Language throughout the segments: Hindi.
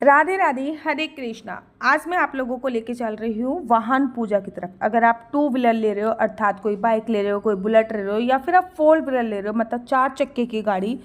राधे राधे, हरे कृष्णा। आज मैं आप लोगों को लेके चल रही हूँ वाहन पूजा की तरफ। अगर आप टू व्हीलर ले रहे हो, अर्थात कोई बाइक ले रहे हो, कोई बुलेट ले रहे हो, या फिर आप फोर व्हीलर ले रहे हो, मतलब 4 चक्के की गाड़ी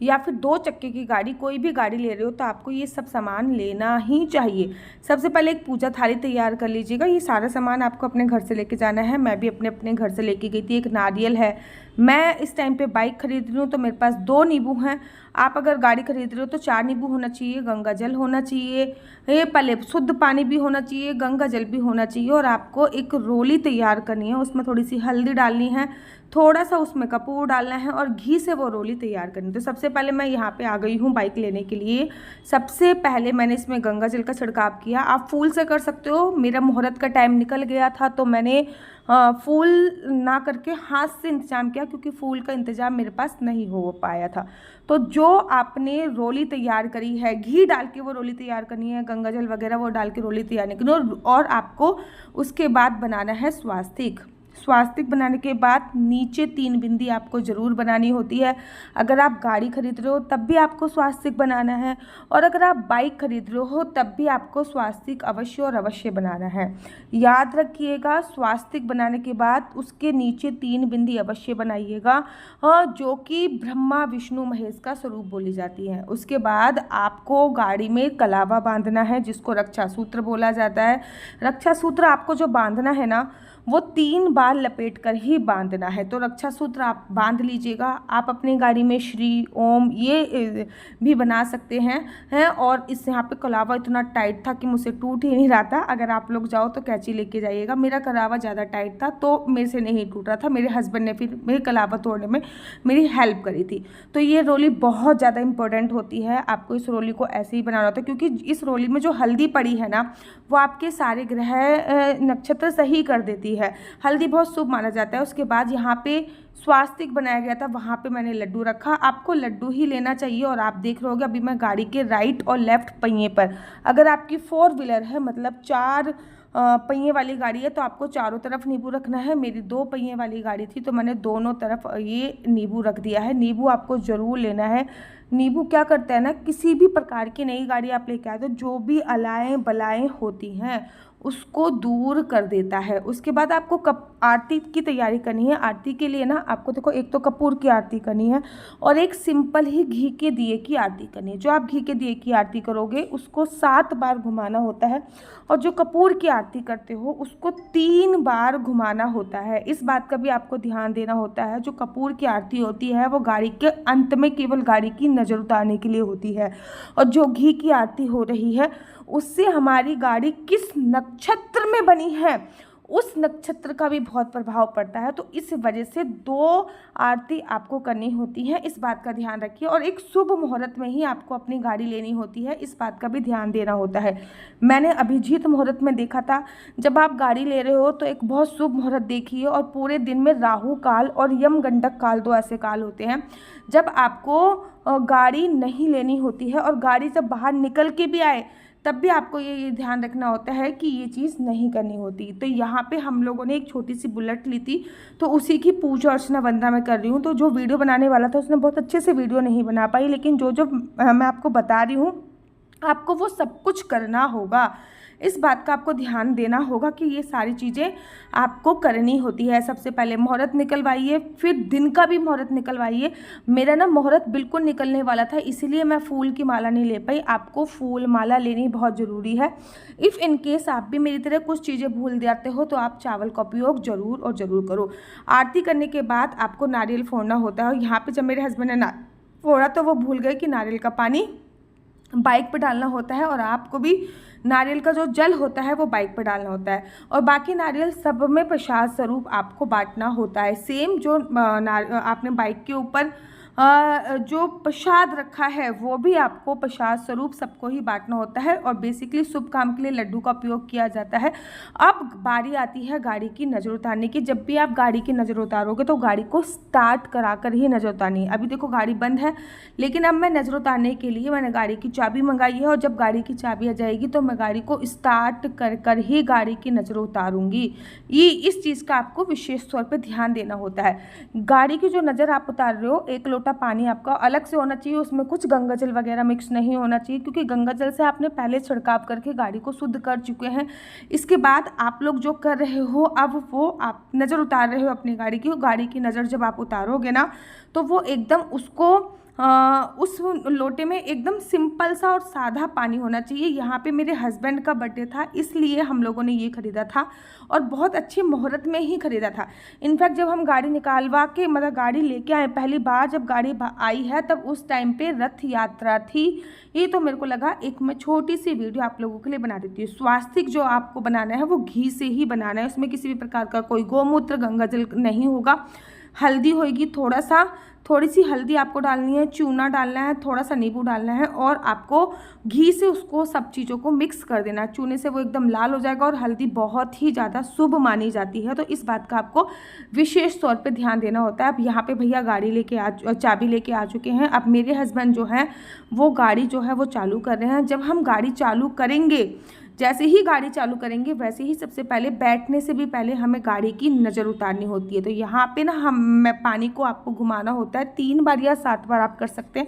या फिर 2 चक्के की गाड़ी, कोई भी गाड़ी ले रहे हो, तो आपको ये सब सामान लेना ही चाहिए। सबसे पहले एक पूजा थाली तैयार कर लीजिएगा। ये सारा सामान आपको अपने घर से लेके जाना है। मैं भी अपने अपने घर से लेके गई थी। एक नारियल है। मैं इस टाइम पे बाइक खरीद रही हूँ तो मेरे पास 2 नींबू हैं। आप अगर गाड़ी खरीद रहे हो तो 4 नींबू होना चाहिए। गंगा जल होना चाहिए, ये पहले शुद्ध पानी भी होना चाहिए, गंगा जल भी होना चाहिए। और आपको एक रोली तैयार करनी है। उसमें थोड़ी सी हल्दी डालनी है, थोड़ा सा उसमें कपूर डालना है और घी से वो रोली तैयार करनी है। तो सबसे पहले मैं यहाँ पे आ गई हूँ बाइक लेने के लिए। सबसे पहले मैंने इसमें गंगा जल का छिड़काव किया। आप फूल से कर सकते हो। मेरा मुहूर्त का टाइम निकल गया था तो मैंने फूल ना करके हाथ से इंतजाम किया, क्योंकि फूल का इंतजाम मेरे पास नहीं हो पाया था। तो जो आपने रोली तैयार करी है, घी डाल के वो रोली तैयार करनी है, गंगा जल वगैरह वो डाल के रोली तैयार नहीं करनी। और आपको उसके बाद बनाना है स्वास्तिक। स्वास्तिक बनाने के बाद नीचे 3 बिंदी आपको ज़रूर बनानी होती है। अगर आप गाड़ी खरीद रहे हो तब भी आपको स्वास्तिक बनाना है, और अगर आप बाइक खरीद रहे हो तब भी आपको स्वास्तिक अवश्य और अवश्य बनाना है। याद रखिएगा, स्वास्तिक बनाने के बाद उसके नीचे 3 बिंदी अवश्य बनाइएगा, जो कि ब्रह्मा विष्णु महेश का स्वरूप बोली जाती है। उसके बाद आपको गाड़ी में कलावा बांधना है, जिसको रक्षा सूत्र बोला जाता है। रक्षा सूत्र आपको जो बांधना है ना, वो 3 बार लपेट कर ही बांधना है। तो रक्षा सूत्र आप बांध लीजिएगा। आप अपनी गाड़ी में श्री ओम ये भी बना सकते हैं और इस यहाँ पे कलावा इतना टाइट था कि मुझसे टूट ही नहीं रहा था। अगर आप लोग जाओ तो कैंची लेके जाइएगा। मेरा कलावा ज़्यादा टाइट था तो मेरे से नहीं टूट रहा था। मेरे हस्बैंड ने फिर मेरे कलावा तोड़ने में मेरी हेल्प करी थी। तो ये रोली बहुत ज़्यादा इंपॉर्टेंट होती है। आपको इस रोली को ऐसे ही बनाना होता है, क्योंकि इस रोली में जो हल्दी पड़ी है ना, वो आपके सारे ग्रह नक्षत्र सही कर देती है। हल्दी बहुत शुभ माना जाता है। उसके बाद यहाँ पे स्वास्तिक बनाया गया था, वहाँ पे मैंने लड्डू रखा। आपको लड्डू ही लेना चाहिए। और आप देख रहे होगे अभी मैं गाड़ी के राइट और लेफ्ट पहिए पर, अगर आपकी 4 व्हीलर है, मतलब 4 पहिए वाली गाड़ी है, तो आपको चारों तरफ नींबू रखना है। मेरी 2 पहिए वाली गाड़ी थी तो मैंने दोनों तरफ ये नींबू रख दिया है। नींबू आपको ज़रूर लेना है। नींबू क्या करता है ना, किसी भी प्रकार की नई गाड़ी आप लेके आए तो जो भी अलाएँ बलाएँ होती हैं उसको दूर कर देता है। उसके बाद आपको आरती की तैयारी करनी है। आरती के लिए ना आपको देखो, एक तो कपूर की आरती करनी है और एक सिंपल ही घी के दिए की आरती करनी है। जो आप घी के दिए की आरती करोगे उसको 7 बार घुमाना होता है, और जो कपूर की आरती करते हो उसको 3 बार घुमाना होता है। इस बात का भी आपको ध्यान देना होता है। जो कपूर की आरती होती है वो गाड़ी के अंत में केवल गाड़ी की नज़र उतारने के लिए होती है, और जो घी की आरती हो रही है उससे हमारी गाड़ी किस नक्षत्र में बनी है उस नक्षत्र का भी बहुत प्रभाव पड़ता है। तो इस वजह से 2 आरती आपको करनी होती है। इस बात का ध्यान रखिए। और एक शुभ मुहूर्त में ही आपको अपनी गाड़ी लेनी होती है। इस बात का भी ध्यान देना होता है। मैंने अभिजीत मुहूर्त में देखा था, जब आप गाड़ी ले रहे हो तो एक बहुत शुभ मुहूर्त देखिए। और पूरे दिन में राहु काल और यम गंडक काल, 2 ऐसे काल होते हैं जब आपको गाड़ी नहीं लेनी होती है। और गाड़ी जब बाहर निकल के भी आए तब भी आपको ये ध्यान रखना होता है कि ये चीज़ नहीं करनी होती। तो यहाँ पे हम लोगों ने एक छोटी सी बुलेट ली थी, तो उसी की पूजा अर्चना वंदना मैं कर रही हूँ। तो जो वीडियो बनाने वाला था उसने बहुत अच्छे से वीडियो नहीं बना पाई, लेकिन जो जो मैं आपको बता रही हूँ आपको वो सब कुछ करना होगा। इस बात का आपको ध्यान देना होगा कि ये सारी चीज़ें आपको करनी होती है। सबसे पहले मुहूर्त निकलवाइए, फिर दिन का भी मुहूर्त निकलवाइए। मेरा ना मुहूर्त बिल्कुल निकलने वाला था, इसीलिए मैं फूल की माला नहीं ले पाई। आपको फूल माला लेनी बहुत ज़रूरी है। इफ़ इन केस आप भी मेरी तरह कुछ चीज़ें भूल जाते हो तो आप चावल का उपयोग ज़रूर और ज़रूर करो। आरती करने के बाद आपको नारियल फोड़ना होता है। और यहाँ पर जब मेरे हस्बैंड ने फोड़ा तो वो भूल गए कि नारियल का पानी बाइक पे डालना होता है, और आपको भी नारियल का जो जल होता है वो बाइक पे डालना होता है। और बाकी नारियल सब में प्रसाद स्वरूप आपको बांटना होता है। सेम जो आपने बाइक के ऊपर जो प्रसाद रखा है वो भी आपको प्रसाद स्वरूप सबको ही बांटना होता है। और बेसिकली शुभ काम के लिए लड्डू का उपयोग किया जाता है। अब बारी आती है गाड़ी की नज़र उतारने की। जब भी आप गाड़ी की नज़र उतारोगे तो गाड़ी को स्टार्ट करा कर ही नज़र उतारनी है। अभी देखो गाड़ी बंद है, लेकिन अब मैं नज़र उतारने के लिए मैंने गाड़ी की चाबी मंगाई है, और जब गाड़ी की चाबी आ जाएगी तो मैं गाड़ी को स्टार्ट कर कर ही गाड़ी की नज़र उतारूंगी। इस चीज़ का आपको विशेष तौर पर ध्यान देना होता है। गाड़ी की जो नज़र आप उतार रहे हो, 1 लोटा लोटा पानी आपका अलग से होना चाहिए, उसमें कुछ गंगा जल वगैरह मिक्स नहीं होना चाहिए, क्योंकि गंगा जल से आपने पहले छिड़काव करके गाड़ी को शुद्ध कर चुके हैं। इसके बाद आप लोग जो कर रहे हो, अब वो आप नज़र उतार रहे हो अपनी गाड़ी की नज़र जब आप उतारोगे ना, तो वो एकदम उसको उस लोटे में एकदम सिंपल सा और सादा पानी होना चाहिए। यहाँ पे मेरे हस्बैंड का बर्थडे था, इसलिए हम लोगों ने ये ख़रीदा था और बहुत अच्छी मुहूर्त में ही ख़रीदा था। इनफैक्ट जब हम गाड़ी निकालवा के मतलब गाड़ी लेके आए, पहली बार जब गाड़ी आई है, तब उस टाइम पे रथ यात्रा थी। ये तो मेरे को लगा एक मैं छोटी सी वीडियो आप लोगों के लिए बना देती हूँ। स्वास्तिक जो आपको बनाना है वो घी से ही बनाना है, उसमें किसी भी प्रकार का कोई गोमूत्र गंगा जल नहीं होगा। हल्दी होगी, थोड़ी सी हल्दी आपको डालनी है, चूना डालना है, थोड़ा सा नींबू डालना है और आपको घी से उसको सब चीज़ों को मिक्स कर देना है। चूने से वो एकदम लाल हो जाएगा और हल्दी बहुत ही ज़्यादा शुभ मानी जाती है, तो इस बात का आपको विशेष तौर पे ध्यान देना होता है। अब यहाँ पे भैया चाबी लेके आ चुके हैं। अब मेरे हस्बैंड जो हैं वो गाड़ी जो है वो चालू कर रहे हैं। जब हम गाड़ी चालू करेंगे, जैसे ही गाड़ी चालू करेंगे वैसे ही सबसे पहले बैठने से भी पहले हमें गाड़ी की नज़र उतारनी होती है। तो यहाँ पे ना मैं पानी को आपको घुमाना होता है 3 बार या 7 बार आप कर सकते हैं।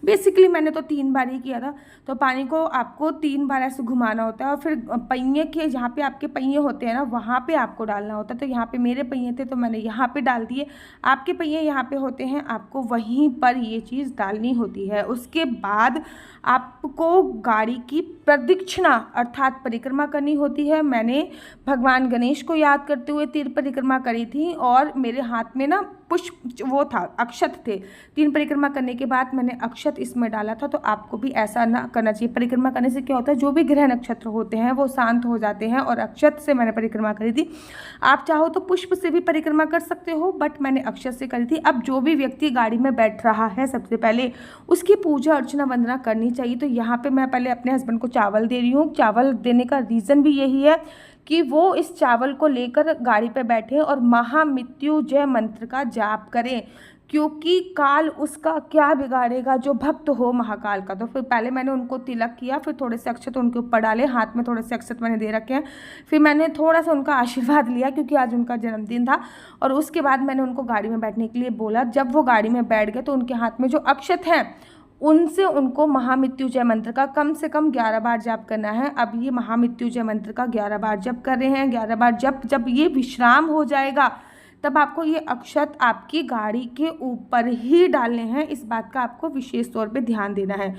बेसिकली मैंने तो 3 बार ही किया था। तो पानी को आपको 3 बार ऐसे घुमाना होता है और फिर पहिए के जहाँ पे आपके पहिए होते हैं ना, वहाँ पे आपको डालना होता है। तो यहाँ पे मेरे पहिए थे तो मैंने यहाँ पे डाल दिए। आपके पहिए यहाँ पे होते हैं, आपको वहीं पर ये चीज़ डालनी होती है। उसके बाद आपको गाड़ी की प्रदक्षिणा अर्थात परिक्रमा करनी होती है। मैंने भगवान गणेश को याद करते हुए 3 परिक्रमा करी थी और मेरे हाथ में ना पुष्प वो था, अक्षत थे। 3 परिक्रमा करने के बाद मैंने अक्षत इसमें डाला था। तो आपको भी ऐसा ना करना चाहिए। परिक्रमा करने से क्या होता है, जो भी ग्रह नक्षत्र होते हैं वो शांत हो जाते हैं। और अक्षत से मैंने परिक्रमा करी थी। आप चाहो तो पुष्प से भी परिक्रमा कर सकते हो, बट मैंने अक्षत से करी थी। अब जो भी व्यक्ति गाड़ी में बैठ रहा है, सबसे पहले उसकी पूजा अर्चना वंदना करनी चाहिए। तो यहाँ पे मैं पहले अपने हस्बैंड को चावल दे रही हूँ। चावल देने का रीज़न भी यही है कि वो इस चावल को लेकर गाड़ी पे बैठे और महामृत्युंजय मंत्र का जाप करें, क्योंकि काल उसका क्या बिगाड़ेगा जो भक्त हो महाकाल का। तो फिर पहले मैंने उनको तिलक किया, फिर थोड़े से अक्षत उनके ऊपर डाले, हाथ में थोड़े से अक्षत मैंने दे रखे हैं। फिर मैंने थोड़ा सा उनका आशीर्वाद लिया क्योंकि आज उनका जन्मदिन था। और उसके बाद मैंने उनको गाड़ी में बैठने के लिए बोला। जब वो गाड़ी में बैठ गए तो उनके हाथ में जो अक्षत हैं उनसे उनको महामृत्युंजय मंत्र का कम से कम 11 बार जाप करना है। अब ये महामृत्युंजय मंत्र का 11 बार जप कर रहे हैं। 11 बार जब ये विश्राम हो जाएगा तब आपको ये अक्षत आपकी गाड़ी के ऊपर ही डालने हैं। इस बात का आपको विशेष तौर पे ध्यान देना है।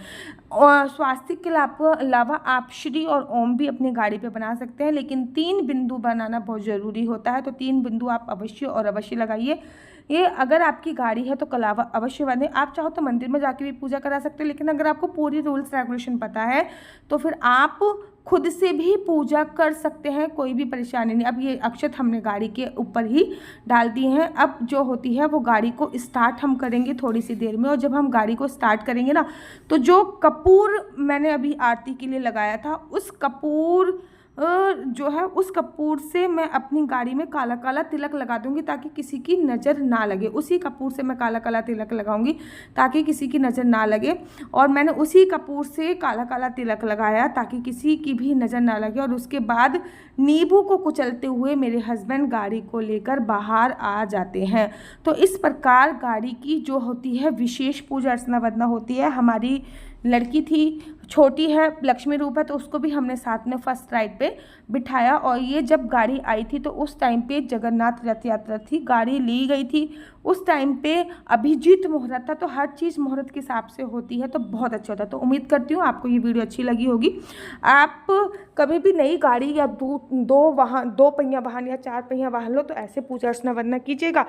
और स्वास्तिक के अलावा आप श्री और ओम भी अपनी गाड़ी पे बना सकते हैं, लेकिन 3 बिंदु बनाना बहुत ज़रूरी होता है। तो 3 बिंदु आप अवश्य लगाइए। ये अगर आपकी गाड़ी है तो कलावा अवश्य बांधें। आप चाहो तो मंदिर में जाके भी पूजा करा सकते हैं, लेकिन अगर आपको पूरी रूल्स रेगुलेशन पता है तो फिर आप खुद से भी पूजा कर सकते हैं, कोई भी परेशानी नहीं। अब ये अक्षत हमने गाड़ी के ऊपर ही डाल दिए हैं। अब जो होती है वो गाड़ी को स्टार्ट हम करेंगे थोड़ी सी देर में। और जब हम गाड़ी को स्टार्ट करेंगे ना, तो जो कपूर मैंने अभी आरती के लिए लगाया था, उस कपूर जो है उस कपूर से मैं अपनी गाड़ी में काला काला तिलक लगा दूंगी ताकि किसी की नज़र ना लगे। उसी कपूर से मैं काला काला तिलक लगाऊंगी ताकि किसी की नज़र ना लगे। और मैंने उसी कपूर से काला काला तिलक लगाया ताकि किसी की भी नज़र ना लगे। और उसके बाद नींबू को कुचलते हुए मेरे हस्बैंड गाड़ी को लेकर बाहर आ जाते हैं। तो इस प्रकार गाड़ी की जो होती है विशेष पूजा अर्चना वंदना होती है। हमारी लड़की थी, छोटी है, लक्ष्मी रूप है, तो उसको भी हमने साथ में फर्स्ट राइड पे बिठाया। और ये जब गाड़ी आई थी तो उस टाइम पे जगन्नाथ रथ यात्रा थी, गाड़ी ली गई थी। उस टाइम पे अभिजीत मुहूर्त था, तो हर चीज़ मुहूर्त के हिसाब से होती है, तो बहुत अच्छा होता है। तो उम्मीद करती हूँ आपको ये वीडियो अच्छी लगी होगी। आप कभी भी नई गाड़ी या दो पहिया वाहन या 4 पहिया वाहन लो तो ऐसे पूजा अर्चना वंदना कीजिएगा।